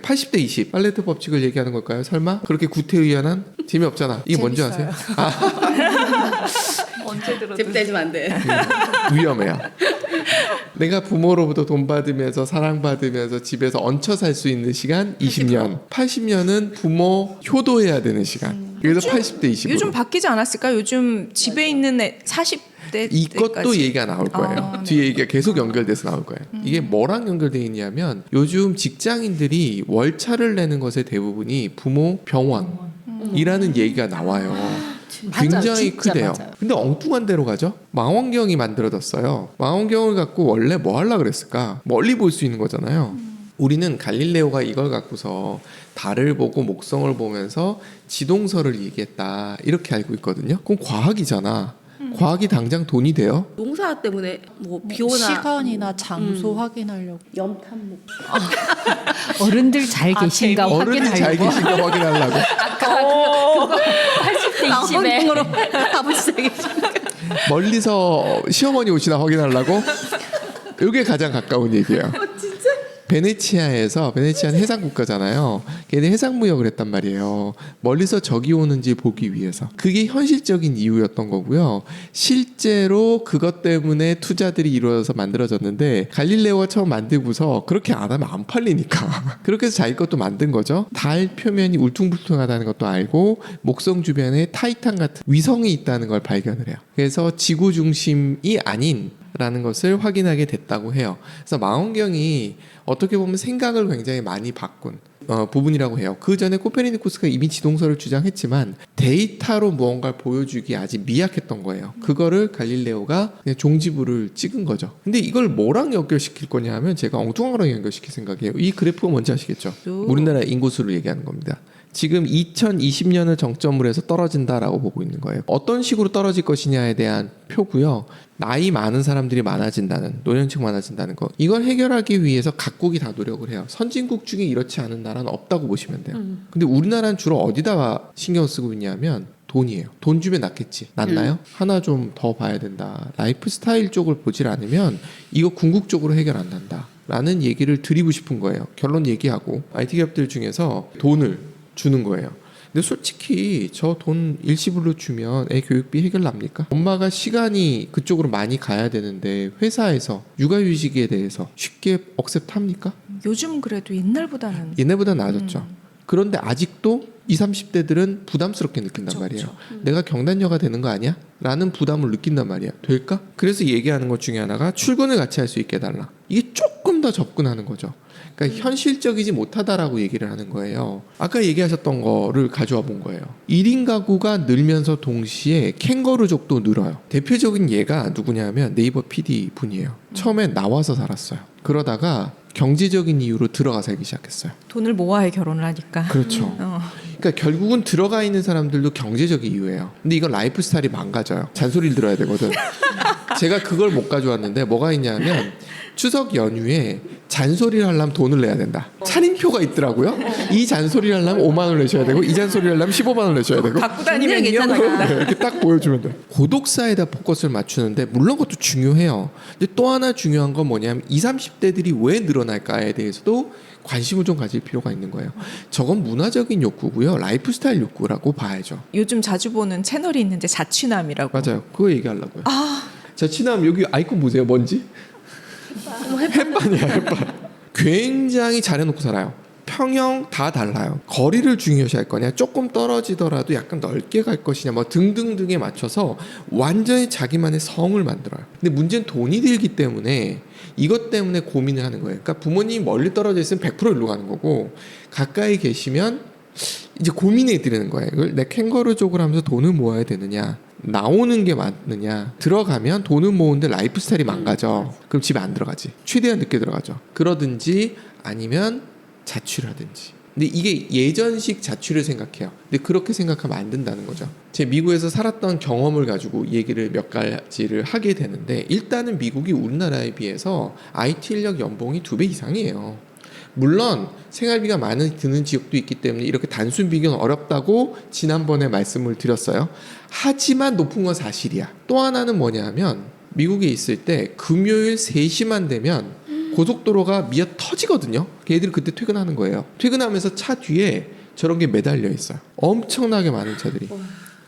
80대 20 팔레트 법칙을 얘기하는 걸까요? 설마? 그렇게 구태의연한? 재미없잖아. 이게 뭔지 아세요? 언제 들어도 재밌다지면 안 돼. 위험해요. 내가 부모로부터 돈 받으면서 사랑받으면서 집에서 얹혀 살 수 있는 시간 20년. 80년은 부모 효도해야 되는 시간. 그래서 80대 20으로. 요즘 바뀌지 않았을까? 요즘 집에 있는 40대 이것도 때까지. 얘기가 나올 거예요. 네. 뒤에 얘기가 계속 연결돼서 나올 거예요. 이게 뭐랑 연결되어 있냐면 요즘 직장인들이 월차를 내는 것의 대부분이 부모 병원이라는 얘기가 나와요. 굉장히 진짜 크대요. 맞아요. 근데 엉뚱한 데로 가죠. 망원경이 만들어졌어요. 망원경을 갖고 원래 뭐 하려고 그랬을까? 멀리 볼 수 있는 거잖아요. 우리는 갈릴레오가 이걸 갖고서 달을 보고 목성을 보면서 지동설을 얘기했다 이렇게 알고 있거든요. 그건 과학이잖아. 과학이 당장 돈이 돼요? 농사 때문에 뭐 비오나 시간이나 장소 확인하려고 염탐목 어른들 잘 계신가 어른이 잘 확인하려고 계신가 확인하려고. 그거 80대 20에 망원경으로 아버지 잘 계신가. 멀리서 시어머니 오시나 확인하려고. 이게 가장 가까운 얘기예요. 베네치아는 해상 국가잖아요. 걔네 해상 무역을 했단 말이에요. 멀리서 적이 오는지 보기 위해서. 그게 현실적인 이유였던 거고요. 실제로 그것 때문에 투자들이 이루어져서 만들어졌는데 갈릴레오가 처음 만들고서 그렇게 안 하면 안 팔리니까. 그렇게 해서 자기 것도 만든 거죠. 달 표면이 울퉁불퉁하다는 것도 알고 목성 주변에 타이탄 같은 위성이 있다는 걸 발견을 해요. 그래서 지구 중심이 아닌 라는 것을 확인하게 됐다고 해요. 그래서 망원경이 어떻게 보면 생각을 굉장히 많이 바꾼 부분이라고 해요. 그 전에 코페르니쿠스가 이미 지동설을 주장했지만 데이터로 무언가를 보여주기 아직 미약했던 거예요. 그거를 갈릴레오가 그냥 종지부를 찍은 거죠. 근데 이걸 뭐랑 연결시킬 거냐 하면 제가 엉뚱한 거랑 연결시킬 생각이에요. 이 그래프가 뭔지 아시겠죠? 우리나라 인구수를 얘기하는 겁니다. 지금 2020년을 정점으로 해서 떨어진다라고 보고 있는 거예요. 어떤 식으로 떨어질 것이냐에 대한 표고요. 나이 많은 사람들이 많아진다는, 노년층 많아진다는 거. 이걸 해결하기 위해서 각국이 다 노력을 해요. 선진국 중에 이렇지 않은 나라는 없다고 보시면 돼요. 근데 우리나라는 주로 어디다가 신경 쓰고 있냐면 돈이에요. 돈 주면 낫겠지. 낫나요? 하나 좀 더 봐야 된다. 라이프 스타일 쪽을 보질 않으면 이거 궁극적으로 해결 안 난다. 라는 얘기를 드리고 싶은 거예요. 결론 얘기하고 IT 기업들 중에서 돈을 주는 거예요. 근데 솔직히 저 돈 일시불로 주면 애 교육비 해결 납니까? 엄마가 시간이 그쪽으로 많이 가야 되는데 회사에서 육아휴직에 대해서 쉽게 억셉트 합니까? 요즘 그래도 옛날보다는 옛날보다 나아졌죠. 그런데 아직도 20, 30대들은 부담스럽게 느낀단 그쵸, 말이에요. 그쵸. 내가 경단녀가 되는 거 아니야? 라는 부담을 느낀단 말이야. 될까? 그래서 얘기하는 것 중에 하나가 출근을 같이 할 수 있게 해달라. 이게 조금 더 접근하는 거죠. 그러니까 현실적이지 못하다라고 얘기를 하는 거예요. 아까 얘기하셨던 거를 가져와 본 거예요. 1인 가구가 늘면서 동시에 캥거루족도 늘어요. 대표적인 예가 누구냐면 네이버 PD 분이에요. 처음에 나와서 살았어요. 그러다가 경제적인 이유로 들어가 살기 시작했어요. 돈을 모아야 결혼을 하니까. 그렇죠. 그러니까 결국은 들어가 있는 사람들도 경제적인 이유예요. 근데 이건 라이프 스타일이 망가져요. 잔소리를 들어야 되거든. 제가 그걸 못 가져왔는데 뭐가 있냐면 추석 연휴에 잔소리를 하려면 돈을 내야 된다. 차림표가 있더라고요. 이 잔소리를 하려면 5만 원을 내셔야 되고 이 잔소리를 하려면 15만 원을 내셔야 되고 갖고 다니면 괜찮아. 네, 이렇게 딱 보여주면 돼. 고독사에다 포커스를 맞추는데 물론 그것도 중요해요. 근데 또 하나 중요한 건 뭐냐면 20, 30대들이 왜 늘어날까에 대해서도 관심을 좀 가질 필요가 있는 거예요. 저건 문화적인 욕구고요. 라이프 스타일 욕구라고 봐야죠. 요즘 자주 보는 채널이 있는데 자취남이라고. 맞아요. 그거 얘기하려고요. 자, 친남 여기 아이콘 보세요. 뭔지? 햇반이야, 햇반. 굉장히 잘해놓고 살아요. 평형 다 달라요. 거리를 중요시할 거냐, 조금 떨어지더라도 약간 넓게 갈 것이냐, 뭐 등등등에 맞춰서 완전히 자기만의 성을 만들어요. 근데 문제는 돈이 들기 때문에 이것 때문에 고민을 하는 거예요. 그러니까 부모님이 멀리 떨어져 있으면 100% 일로 가는 거고 가까이 계시면 이제 고민해 드리는 거예요. 이걸 내 캥거루족을 하면서 돈을 모아야 되느냐, 나오는 게 맞느냐. 들어가면 돈을 모으는데 라이프 스타일이 망가져. 그럼 집에 안 들어가지. 최대한 늦게 들어가죠. 그러든지 아니면 자취를 하든지. 근데 이게 예전식 자취를 생각해요. 근데 그렇게 생각하면 안 된다는 거죠. 제 미국에서 살았던 경험을 가지고 얘기를 몇 가지를 하게 되는데 일단은 미국이 우리나라에 비해서 IT 인력 연봉이 2배 이상이에요. 물론 생활비가 많이 드는 지역도 있기 때문에 이렇게 단순 비교는 어렵다고 지난번에 말씀을 드렸어요. 하지만 높은 건 사실이야. 또 하나는 뭐냐 하면 미국에 있을 때 금요일 3시만 되면 고속도로가 미어 터지거든요. 걔들이 그때 퇴근하는 거예요. 퇴근하면서 차 뒤에 저런 게 매달려 있어요. 엄청나게 많은 차들이.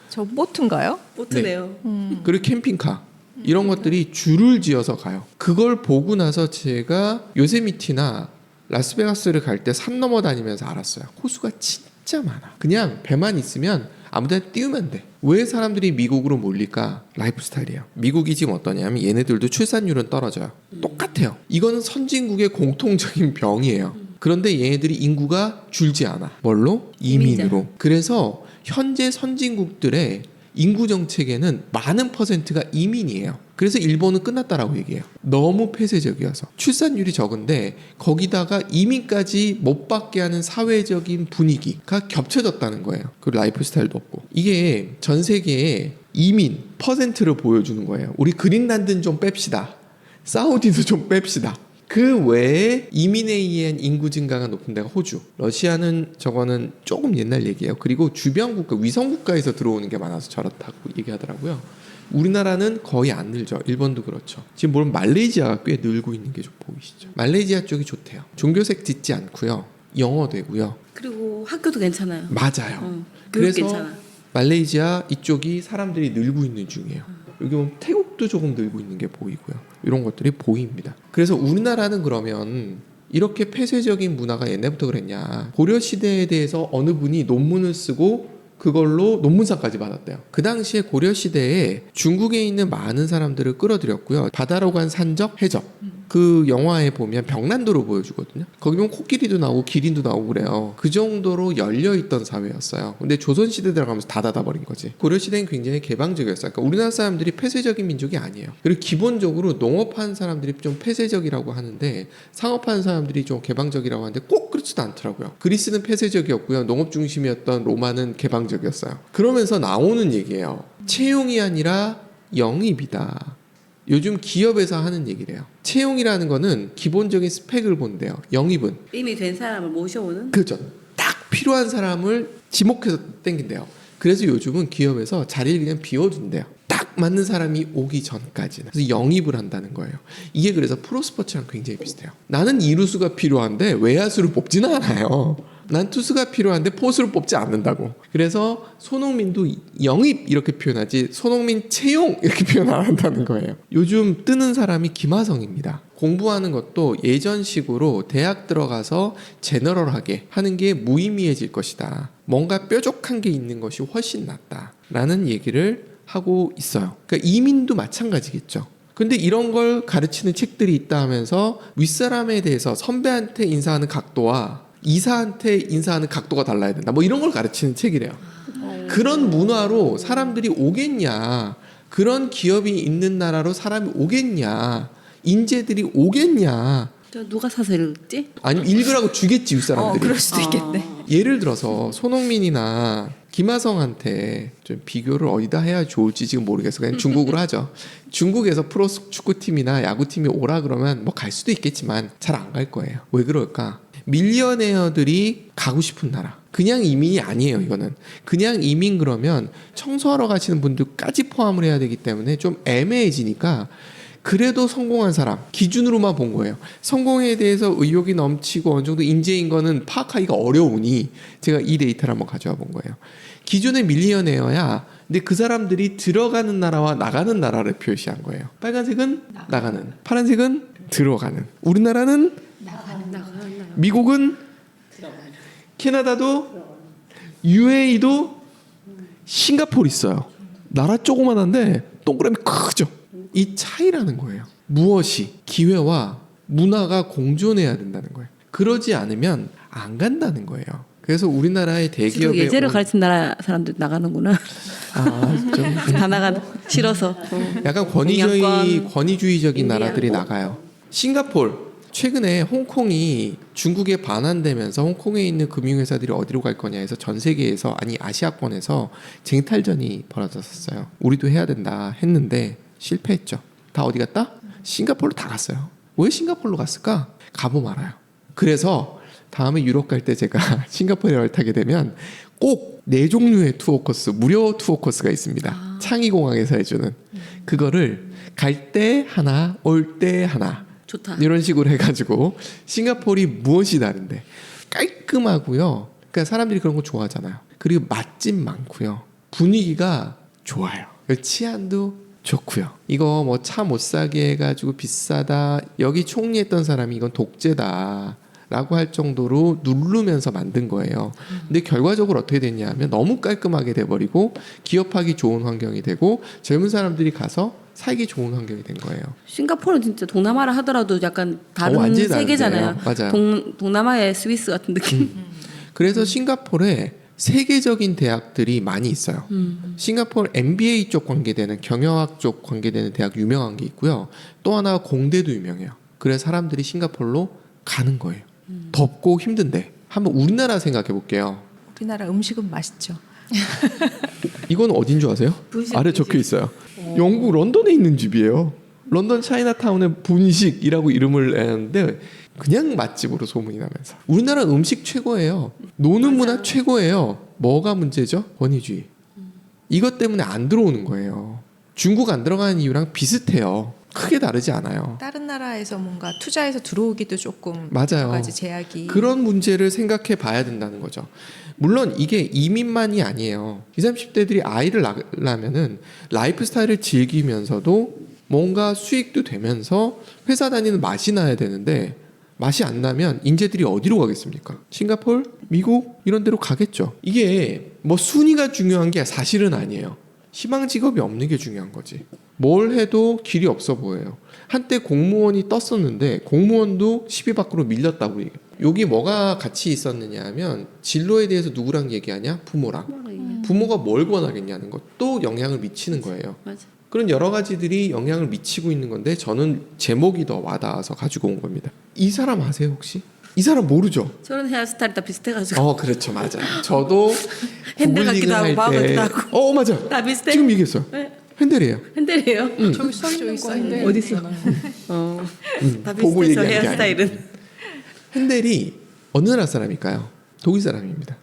저 보트인가요? 보트네요. 그리고 캠핑카 이런 것들이 줄을 지어서 가요. 그걸 보고 나서 제가 요세미티나 라스베가스를 갈 때 산 넘어 다니면서 알았어요. 호수가 진짜 많아. 그냥 배만 있으면 아무데나 띄우면 돼. 왜 사람들이 미국으로 몰릴까? 라이프 스타일이에요. 미국이 지금 어떠냐면 얘네들도 출산율은 떨어져요. 똑같아요. 이거는 선진국의 공통적인 병이에요. 그런데 얘네들이 인구가 줄지 않아. 뭘로? 이민으로. 그래서 현재 선진국들의 인구 정책에는 많은 퍼센트가 이민이에요. 그래서 일본은 끝났다라고 얘기해요. 너무 폐쇄적이어서 출산율이 적은데 거기다가 이민까지 못 받게 하는 사회적인 분위기가 겹쳐졌다는 거예요. 그리고 라이프 스타일도 없고. 이게 전 세계의 이민 퍼센트를 보여주는 거예요. 우리 그린란드는 좀 뺍시다. 사우디도 좀 뺍시다. 그 외에 이민에 의한 인구 증가가 높은 데가 호주. 러시아는 저거는 조금 옛날 얘기예요. 그리고 주변 국가, 위성 국가에서 들어오는 게 많아서 저렇다고 얘기하더라고요. 우리나라는 거의 안 늘죠. 일본도 그렇죠. 지금 물론 말레이시아가 꽤 늘고 있는 게 좀 보이시죠. 말레이시아 쪽이 좋대요. 종교색 짓지 않고요. 영어 되고요. 그리고 학교도 괜찮아요. 맞아요. 교육 그래서 괜찮아. 말레이시아 이쪽이 사람들이 늘고 있는 중이에요. 여기 보면 태국도 조금 늘고 있는 게 보이고요. 이런 것들이 보입니다. 그래서 우리나라는 그러면 이렇게 폐쇄적인 문화가 옛날부터 그랬냐. 고려시대에 대해서 어느 분이 논문을 쓰고 그걸로 논문상까지 받았대요. 그 당시에 고려시대에 중국에 있는 많은 사람들을 끌어들였고요. 바다로 간 산적, 해적. 그 영화에 보면 병난도를 보여주거든요. 거기 보면 코끼리도 나오고 기린도 나오고 그래요. 그 정도로 열려있던 사회였어요. 근데 조선시대 들어가면서 다 닫아버린 거지. 고려시대는 굉장히 개방적이었어요. 그러니까 우리나라 사람들이 폐쇄적인 민족이 아니에요. 그리고 기본적으로 농업하는 사람들이 좀 폐쇄적이라고 하는데 상업하는 사람들이 좀 개방적이라고 하는데 꼭 그렇지도 않더라고요. 그리스는 폐쇄적이었고요. 농업 중심이었던 로마는 개방적이었어요. 그러면서 나오는 얘기예요. 채용이 아니라 영입이다. 요즘 기업에서 하는 얘기래요. 채용이라는 거는 기본적인 스펙을 본대요. 영입은 이미 된 사람을 모셔오는. 그죠. 딱 필요한 사람을 지목해서 땡긴대요. 그래서 요즘은 기업에서 자리를 그냥 비워둔대요. 딱 맞는 사람이 오기 전까지는. 그래서 영입을 한다는 거예요. 이게 그래서 프로스포츠랑 굉장히 비슷해요. 나는 이루수가 필요한데 외야수를 뽑지는 않아요. 난 투수가 필요한데 포수를 뽑지 않는다고. 그래서 손흥민도 영입 이렇게 표현하지 손흥민 채용 이렇게 표현 안 한다는 거예요. 요즘 뜨는 사람이 김하성입니다. 공부하는 것도 예전식으로 대학 들어가서 제너럴하게 하는 게 무의미해질 것이다. 뭔가 뾰족한 게 있는 것이 훨씬 낫다라는 얘기를 하고 있어요. 그러니까 이민도 마찬가지겠죠. 근데 이런 걸 가르치는 책들이 있다 하면서 윗사람에 대해서 선배한테 인사하는 각도와 이사한테 인사하는 각도가 달라야 된다. 뭐 이런 걸 가르치는 책이래요. 그런 문화로 사람들이 오겠냐. 그런 기업이 있는 나라로 사람이 오겠냐. 인재들이 오겠냐. 저 누가 사서 읽지? 아니면 읽으라고 주겠지 윗사람들이. 그럴 수도 있겠네. 예를 들어서 손흥민이나 김하성한테 좀 비교를 어디다 해야 좋을지 지금 모르겠어. 그냥 중국으로 하죠. 중국에서 프로 축구팀이나 야구팀이 오라 그러면 뭐 갈 수도 있겠지만 잘 안 갈 거예요. 왜 그럴까? 밀리어네어들이 가고 싶은 나라. 그냥 이민이 아니에요. 이거는 그냥 이민 그러면 청소하러 가시는 분들까지 포함을 해야 되기 때문에 좀 애매해지니까 그래도 성공한 사람 기준으로만 본 거예요. 성공에 대해서 의욕이 넘치고 어느 정도 인재인 거는 파악하기가 어려우니 제가 이 데이터를 한번 가져와 본 거예요. 기존의 밀리어네어야. 근데 그 사람들이 들어가는 나라와 나가는 나라를 표시한 거예요. 빨간색은 나가는, 파란색은 들어가는. 우리나라는 미국은 캐나다도 UAE도 싱가포르 있어요. 나라 조그만한데 동그라미 크죠. 이 차이라는 거예요. 무엇이 기회와 문화가 공존해야 된다는 거예요. 그러지 않으면 안 간다는 거예요. 그래서 우리나라의 대기업의 예제를 가르친 나라 사람들 나가는구나. 좀 다 나가 싫어서. 약간 공약권. 권위주의적인 인디안. 나라들이 나가요. 싱가포르 최근에 홍콩이 중국에 반환되면서 홍콩에 있는 금융회사들이 어디로 갈 거냐 해서 전 세계에서 아니 아시아권에서 쟁탈전이 벌어졌었어요. 우리도 해야 된다 했는데 실패했죠. 다 어디 갔다? 싱가포르로 다 갔어요. 왜 싱가포르로 갔을까? 가보면 알아요. 그래서 다음에 유럽 갈 때 제가 싱가포르를 타게 되면 꼭 4종류의 투어 코스, 무료 투어 코스가 있습니다. 창의공항에서 해주는. 그거를 갈 때 하나, 올 때 하나 좋다. 이런 식으로 해가지고 싱가포르이 무엇이 다른데 깔끔하고요. 그러니까 사람들이 그런 거 좋아하잖아요. 그리고 맛집 많고요. 분위기가 좋아요. 치안도 좋고요. 이거 뭐 차 못 사게 해가지고 비싸다. 여기 총리했던 사람이 이건 독재다. 라고 할 정도로 누르면서 만든 거예요. 근데 결과적으로 어떻게 됐냐면 너무 깔끔하게 돼버리고 기업하기 좋은 환경이 되고 젊은 사람들이 가서 살기 좋은 환경이 된 거예요. 싱가포르는 진짜 동남아라 하더라도 약간 다른 완전히 세계잖아요. 다른데요. 맞아요. 동남아의 스위스 같은 느낌. 그래서 싱가포르에 세계적인 대학들이 많이 있어요. 싱가포르 MBA 쪽 관계되는 경영학 쪽 관계되는 대학 유명한 게 있고요. 또 하나 공대도 유명해요. 그래서 사람들이 싱가포르로 가는 거예요. 덥고 힘든데 한번 우리나라 생각해 볼게요. 우리나라 음식은 맛있죠. 이건 어딘 줄 아세요? 분식, 아래 적혀 있어요. 영국 런던에 있는 집이에요. 런던 차이나타운의 분식이라고 이름을 내는데 그냥 맛집으로 소문이 나면서 우리나라 음식 최고예요. 노는 문화 최고예요. 뭐가 문제죠? 권위주의. 이것 때문에 안 들어오는 거예요. 중국 안 들어가는 이유랑 비슷해요. 크게 다르지 않아요. 다른 나라에서 뭔가 투자해서 들어오기도 조금 맞아요. 여러 가지 제약이 그런 문제를 생각해 봐야 된다는 거죠. 물론 이게 이민만이 아니에요. 20, 30대들이 아이를 낳으면은 라이프 스타일을 즐기면서도 뭔가 수익도 되면서 회사 다니는 맛이 나야 되는데 맛이 안 나면 인재들이 어디로 가겠습니까? 싱가포르, 미국 이런 데로 가겠죠. 이게 뭐 순위가 중요한 게 사실은 아니에요. 희망 직업이 없는 게 중요한 거지. 뭘 해도 길이 없어 보여요. 한때 공무원이 떴었는데 공무원도 10위 밖으로 밀렸다고 얘기해요. 여기 뭐가 같이 있었느냐 하면 진로에 대해서 누구랑 얘기하냐? 부모랑. 부모가 뭘 권하겠냐는 것도 영향을 미치는 거예요. 맞아. 그런 여러 가지들이 영향을 미치고 있는 건데 저는 제목이 더 와닿아서 가지고 온 겁니다. 이 사람 아세요 혹시? 이 사람 모르죠? 저런 헤어스타일이 다 비슷해가지고. 그렇죠, 맞아요. 저도 핸들 같기도 하고 마법 때, 같기도 하고. 맞아. 다 비슷해. 지금 얘기했어요. 네. 핸델이에요. 핸들이에요. 저기 써 있는 거인데 어디 있어? 다 보고 비슷해 저 얘기하는 게 헤어스타일은. 핸델이 어느 나라 사람일까요? 독일 사람입니다.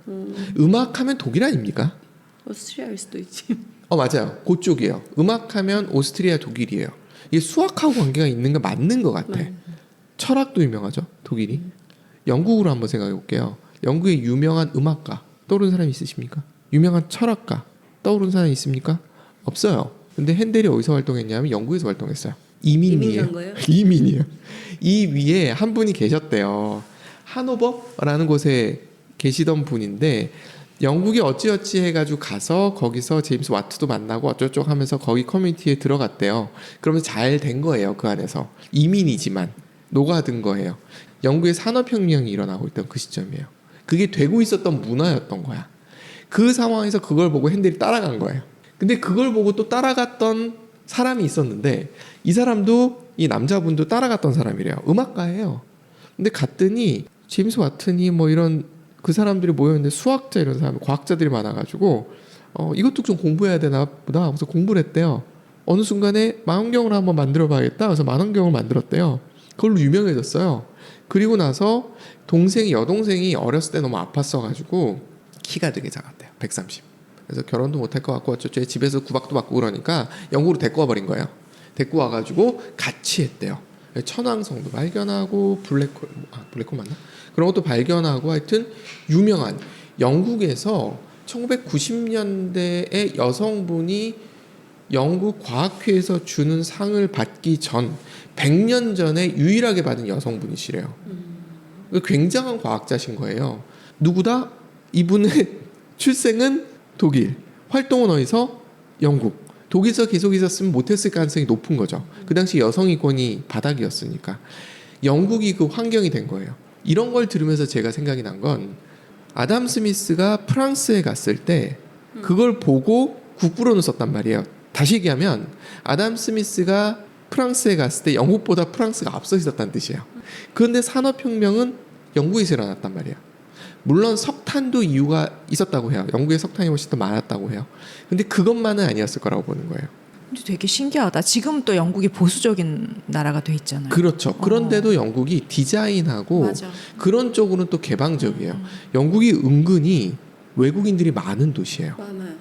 음악하면 독일 아닙니까? 오스트리아일 수도 있지. 맞아요. 그쪽이에요. 음악하면 오스트리아, 독일이에요. 이게 수학하고 관계가 있는 거 맞는 것 같아. 철학도 유명하죠, 독일이. 영국으로 한번 생각해 볼게요. 영국의 유명한 음악가 떠오르는 사람이 있으십니까? 유명한 철학가 떠오르는 사람이 있습니까? 없어요. 근데 핸델이 어디서 활동했냐면 영국에서 활동했어요. 이민이에요. 이민 간 거예요? 이민이에요. 이 위에 한 분이 계셨대요. 하노버라는 곳에 계시던 분인데 영국에 어찌어찌 해가지고 가서 거기서 제임스 와트도 만나고 어쩌고저쩌고 하면서 거기 커뮤니티에 들어갔대요. 그러면 잘 된 거예요. 그 안에서. 이민이지만 녹아든 거예요. 영국의 산업혁명이 일어나고 있던 그 시점이에요. 그게 되고 있었던 문화였던 거야. 그 상황에서 그걸 보고 핸델이 따라간 거예요. 근데 그걸 보고 또 따라갔던 사람이 있었는데 이 사람도 이 남자분도 따라갔던 사람이래요. 음악가예요. 근데 갔더니 제임스 와튼이 뭐 이런 그 사람들이 모였는데 수학자 이런 사람, 과학자들이 많아가지고 이것도 좀 공부해야 되나 보다. 그래서 공부를 했대요. 어느 순간에 망원경을 한번 만들어봐야겠다. 그래서 망원경을 만들었대요. 그걸로 유명해졌어요. 그리고 나서 여동생이 어렸을 때 너무 아팠어가지고 키가 되게 작았대요. 130. 그래서 결혼도 못할 것 같고 어쩌죠. 집에서 구박도 받고 그러니까 영국으로 데리고 와버린 거예요. 데리고 와가지고 같이 했대요. 천왕성도 발견하고 블랙홀 맞나? 그런 것도 발견하고 하여튼 유명한 영국에서 1990년대에 여성분이 영국 과학회에서 주는 상을 받기 전 100년 전에 유일하게 받은 여성분이시래요. 굉장한 과학자신 거예요. 누구다? 이분의 출생은 독일, 활동은 어디서? 영국. 독일에서 계속 있었으면 못했을 가능성이 높은 거죠. 그 당시 여성인권이 바닥이었으니까. 영국이 그 환경이 된 거예요. 이런 걸 들으면서 제가 생각이 난 건 아담 스미스가 프랑스에 갔을 때 그걸 보고 국부론을 썼단 말이에요. 다시 얘기하면 아담 스미스가 프랑스에 갔을 때 영국보다 프랑스가 앞서 있었다는 뜻이에요. 그런데 산업혁명은 영국에서 일어났단 말이에요. 물론 석탄도 이유가 있었다고 해요. 영국에 석탄이 훨씬 더 많았다고 해요. 근데 그것만은 아니었을 거라고 보는 거예요. 근데 되게 신기하다. 지금 또 영국이 보수적인 나라가 돼 있잖아요. 그렇죠. 그런데도 영국이 디자인하고 맞아. 그런 쪽으로는 또 개방적이에요. 영국이 은근히 외국인들이 많은 도시예요. 많아요.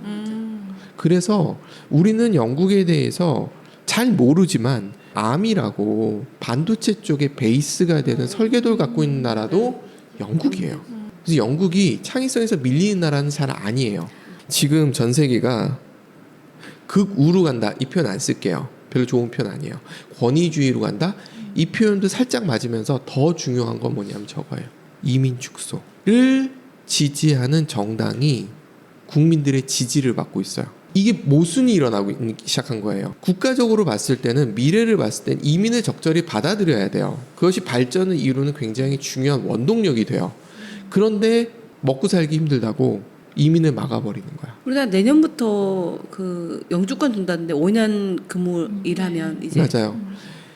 그래서 우리는 영국에 대해서 잘 모르지만 암이라고 반도체 쪽에 베이스가 되는 설계도를 갖고 있는 나라도 영국이에요. 그래서 영국이 창의성에서 밀리는 나라는 잘 아니에요. 지금 전 세계가 극우로 간다 이 표현 안 쓸게요. 별로 좋은 표현 아니에요. 권위주의로 간다 이 표현도 살짝 맞으면서 더 중요한 건 뭐냐면 저거예요. 이민 축소를 지지하는 정당이 국민들의 지지를 받고 있어요. 이게 모순이 일어나고 시작한 거예요. 국가적으로 봤을 때는 미래를 봤을 땐 이민을 적절히 받아들여야 돼요. 그것이 발전을 이루는 굉장히 중요한 원동력이 돼요. 그런데 먹고 살기 힘들다고 이민을 막아버리는 거야. 우리나라 내년부터 그 영주권 준다는데 5년 근무 일하면 이제 맞아요.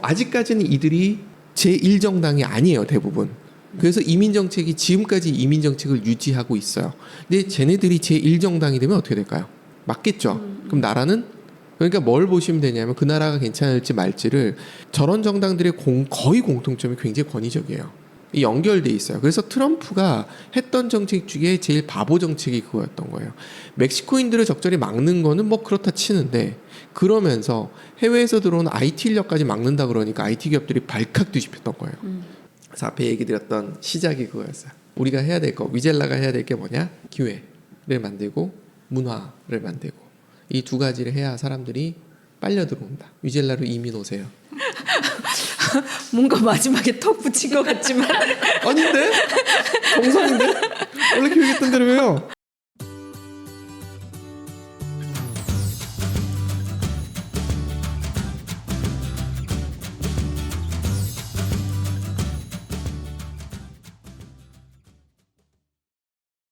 아직까지는 이들이 제1정당이 아니에요, 대부분. 그래서 이민 정책이 지금까지 이민 정책을 유지하고 있어요. 근데 쟤네들이 제1정당이 되면 어떻게 될까요? 맞겠죠. 그럼 나라는 그러니까 뭘 보시면 되냐면 그 나라가 괜찮을지 말지를 저런 정당들의 거의 공통점이 굉장히 권위적이에요. 이 연결돼 있어요. 그래서 트럼프가 했던 정책 중에 제일 바보 정책이 그거였던 거예요. 멕시코인들을 적절히 막는 거는 뭐 그렇다 치는데 그러면서 해외에서 들어오는 IT 인력까지 막는다 그러니까 IT 기업들이 발칵 뒤집혔던 거예요. 그래서 앞에 얘기 드렸던 시작이 그거였어요. 우리가 해야 될 거, 위젤라가 해야 될 게 뭐냐? 기회를 만들고 문화를 만들고 이 두 가지를 해야 사람들이 빨려 들어온다. 위젤라로 이민 오세요. 뭔가 마지막에 턱 붙인 것 같지만 아닌데? 정상인데? 원래 교육했던 대로 해요.